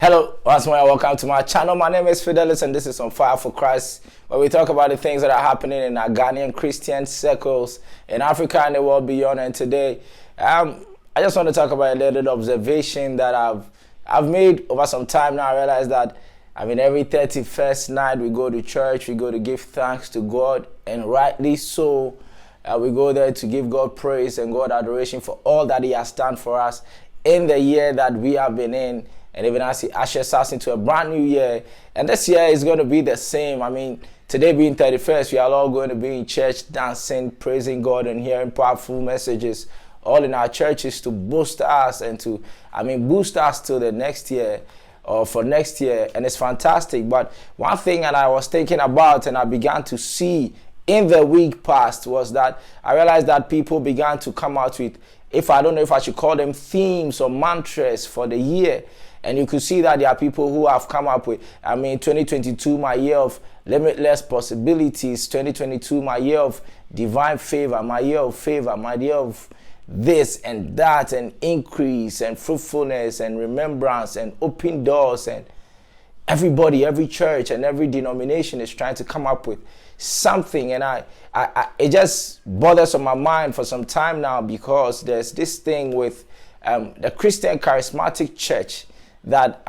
Hello, once more, welcome to my channel. My name is Fidelis and this is On Fire for Christ, where we talk about the things that are happening in our Ghanaian Christian circles, in Africa and the world beyond. And today, I just want to talk about a little observation that I've made over some time now. I realize that, every 31st night we go to church, we go to give thanks to God, and rightly so. We go there to give God praise and God adoration for all that He has done for us in the year that we have been in. And even as He ushers us into a brand new year. And this year is going to be the same. Today being 31st, we are all going to be in church dancing, praising God and hearing powerful messages all in our churches to boost us and to, boost us to the next year or for next year. And it's fantastic. But one thing that I was thinking about and I began to see in the week past was that I realized that people began to come out with, I don't know if I should call them themes or mantras for the year. And you could see that there are people who have come up with, 2022, my year of limitless possibilities. 2022, my year of divine favor, my year of this and that and increase and fruitfulness and remembrance and open doors. And everybody, every church and every denomination is trying to come up with something. And it just bothers on my mind for some time now, because there's this thing with the Christian charismatic church that,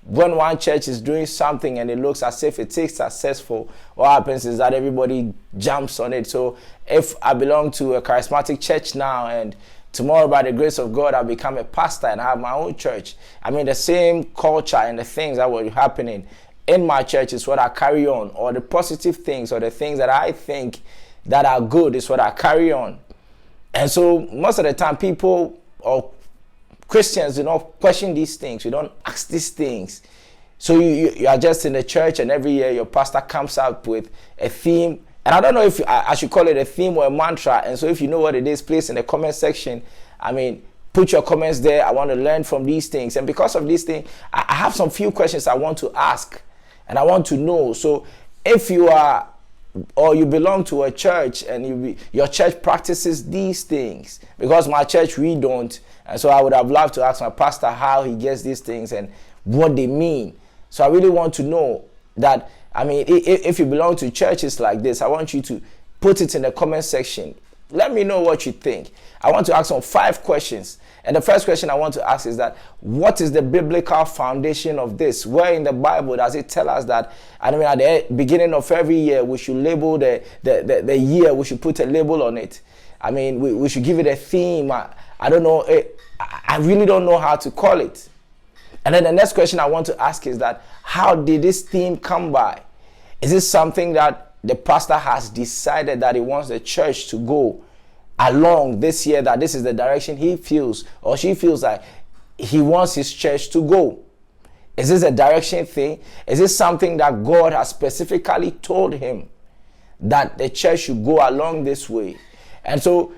when one church is doing something and it looks as if it is successful, what happens is that everybody jumps on it. So if I belong to a charismatic church now and tomorrow by the grace of God I become a pastor and I have my own church, the same culture and the things that were happening in my church is what I carry on, or the positive things or the things that I think that are good is what I carry on. And so most of the time people or Christians do not question these things. We don't ask these things. So you are just in the church and every year your pastor comes up with a theme. And I don't know if I should call it a theme or a mantra. And so if you know what it is, please in the comment section, put your comments there. I want to learn from these things. And because of these things, I have some few questions I want to ask and I want to know. So if you are or you belong to a church and your church practices these things, because my church, we don't. And so I would have loved to ask my pastor how he gets these things and what they mean. So I really want to know that, if you belong to churches like this, I want you to put it in the comment section. Let me know what you think. I want to ask some 5 questions. And the first question I want to ask is that, what is the biblical foundation of this? Where in the Bible does it tell us that, at the beginning of every year, we should label the year, we should put a label on it. We should give it a theme. I don't know. I really don't know how to call it. And then the next question I want to ask is that, how did this theme come by? Is this something that the pastor has decided that he wants the church to go along this year, that this is the direction he feels or she feels like he wants his church to go? Is this a direction thing? Is this something that God has specifically told him that the church should go along this way? And so,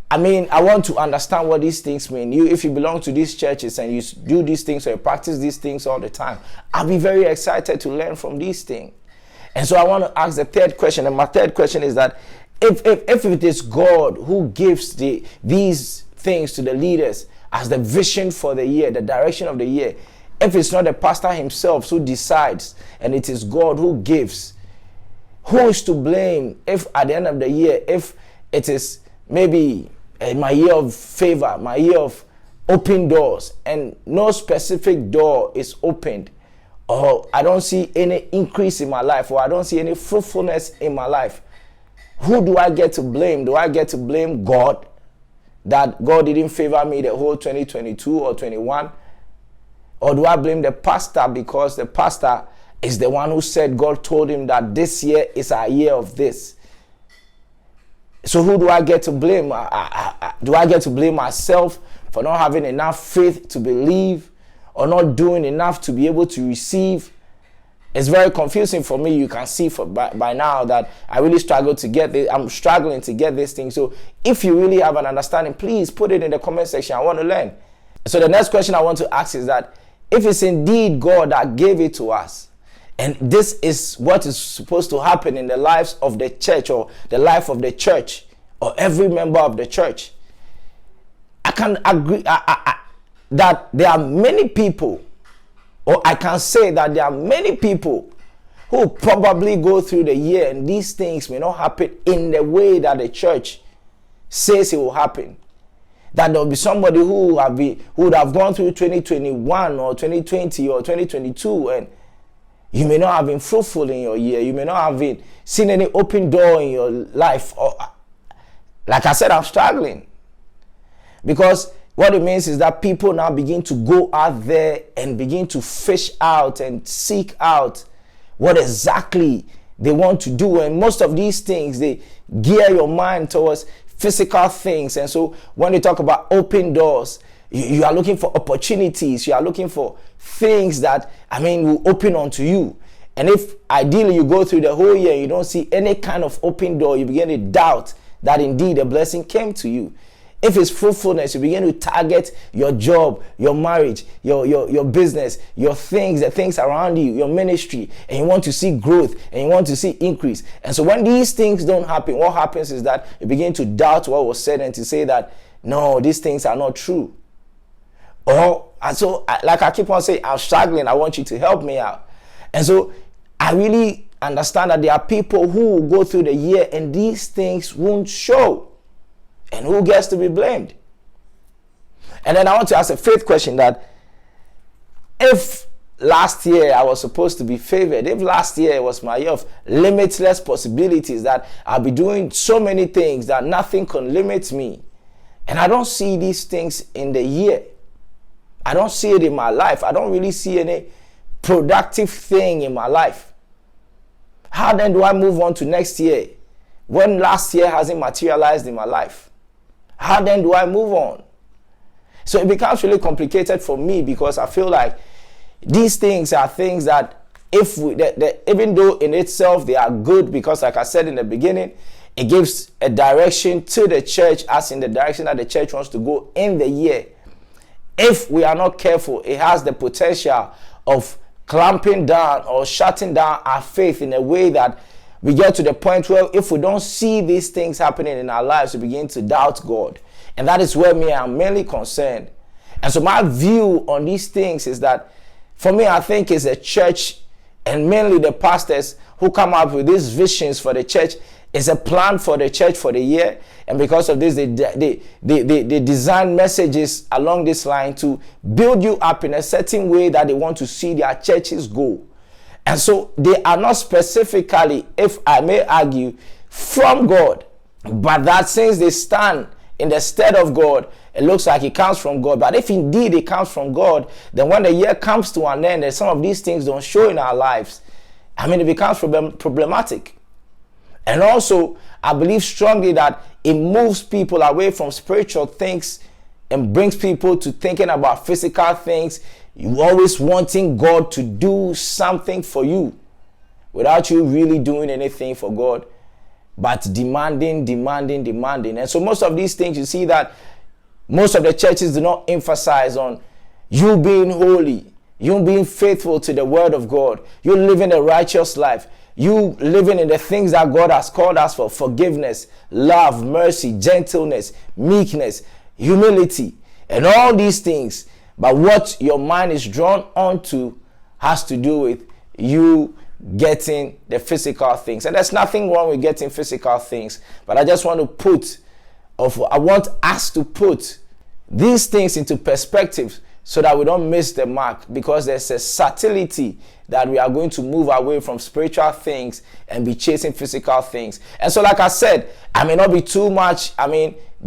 I want to understand what these things mean. If you belong to these churches and you do these things or you practice these things all the time, I'll be very excited to learn from these things. And so I want to ask the third question. And my third question is that, if it is God who gives these things to the leaders as the vision for the year, the direction of the year, if it's not the pastor himself who decides and it is God who gives, who is to blame if at the end of the year, if it is maybe my year of favor, my year of open doors, and no specific door is opened, or I don't see any increase in my life, or I don't see any fruitfulness in my life? Who do I get to blame? Do I get to blame God, that God didn't favor me the whole 2022 or 21? Or do I blame the pastor because the pastor is the one who said God told him that this year is our year of this? So who do I get to blame? Do I get to blame myself for not having enough faith to believe or not doing enough to be able to receive? It's very confusing for me. You can see by now that I really struggle to get this. I'm struggling to get this thing. So if you really have an understanding, please put it in the comment section. I want to learn. So the next question I want to ask is that, if it's indeed God that gave it to us, and this is what is supposed to happen in the lives of the church or the life of the church or every member of the church, I can agree that there are many people Or I can say that there are many people who probably go through the year and these things may not happen in the way that the church says it will happen. That there will be somebody who would have gone through 2021 or 2020 or 2022, and you may not have been fruitful in your year. You may not have been seen any open door in your life. Or, like I said, I'm struggling. Because what it means is that people now begin to go out there and begin to fish out and seek out what exactly they want to do. And most of these things, they gear your mind towards physical things. And so when they talk about open doors, you are looking for opportunities. You are looking for things that, will open unto you. And if ideally you go through the whole year, you don't see any kind of open door, you begin to doubt that indeed a blessing came to you. If it's fruitfulness, you begin to target your job, your marriage, your business, your things, the things around you, your ministry, and you want to see growth and you want to see increase. And so when these things don't happen, what happens is that you begin to doubt what was said and to say that, no, these things are not true. And so, like I keep on saying, I'm struggling. I want you to help me out. And so I really understand that there are people who will go through the year and these things won't show. And who gets to be blamed? And then I want to ask a faith question that if last year I was supposed to be favored, if last year was my year of limitless possibilities, that I'll be doing so many things that nothing can limit me, and I don't see these things in the year, I don't see it in my life, I don't really see any productive thing in my life, how then do I move on to next year when last year hasn't materialized in my life? How then do I move on? So it becomes really complicated for me because I feel like these things are things that even though in itself they are good, because like I said in the beginning, it gives a direction to the church as in the direction that the church wants to go in the year. If we are not careful, it has the potential of clamping down or shutting down our faith in a way that we get to the point where if we don't see these things happening in our lives, we begin to doubt God. And that is where I'm mainly concerned. And so my view on these things is that, for me, I think it's the church and mainly the pastors who come up with these visions for the church. It's a plan for the church for the year. And because of this, they design messages along this line to build you up in a certain way that they want to see their churches go. And so they are not specifically, if I may argue, from God, but that since they stand in the stead of God, it looks like it comes from God. But if indeed it comes from God, then when the year comes to an end and some of these things don't show in our lives, it becomes problematic. And also, I believe strongly that it moves people away from spiritual things and brings people to thinking about physical things. You always wanting God to do something for you without you really doing anything for God, but demanding. And so most of these things, you see that most of the churches do not emphasize on you being holy, you being faithful to the word of God, you living a righteous life, you living in the things that God has called us for: forgiveness, love, mercy, gentleness, meekness, humility, and all these things. But what your mind is drawn onto has to do with you getting the physical things. And there's nothing wrong with getting physical things. But I just want to I want us to put these things into perspective so that we don't miss the mark, because there's a subtlety that we are going to move away from spiritual things and be chasing physical things. And so, like I said, I may not be too much,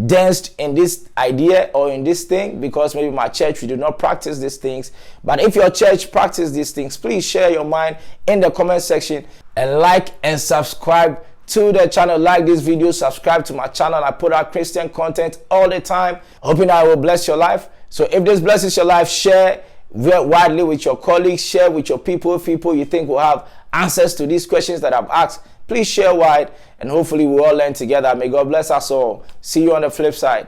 dense in this idea or in this thing, because maybe my church, we do not practice these things. But if your church practice these things, please share your mind in the comment section and like and subscribe to the channel. Like this video, subscribe to my channel. I put out Christian content all the time, hoping I will bless your life. So if this blesses your life, share widely with your colleagues, share with your people you think will have answers to these questions that I've asked. Please share wide, and hopefully we'll all learn together. May God bless us all. See you on the flip side.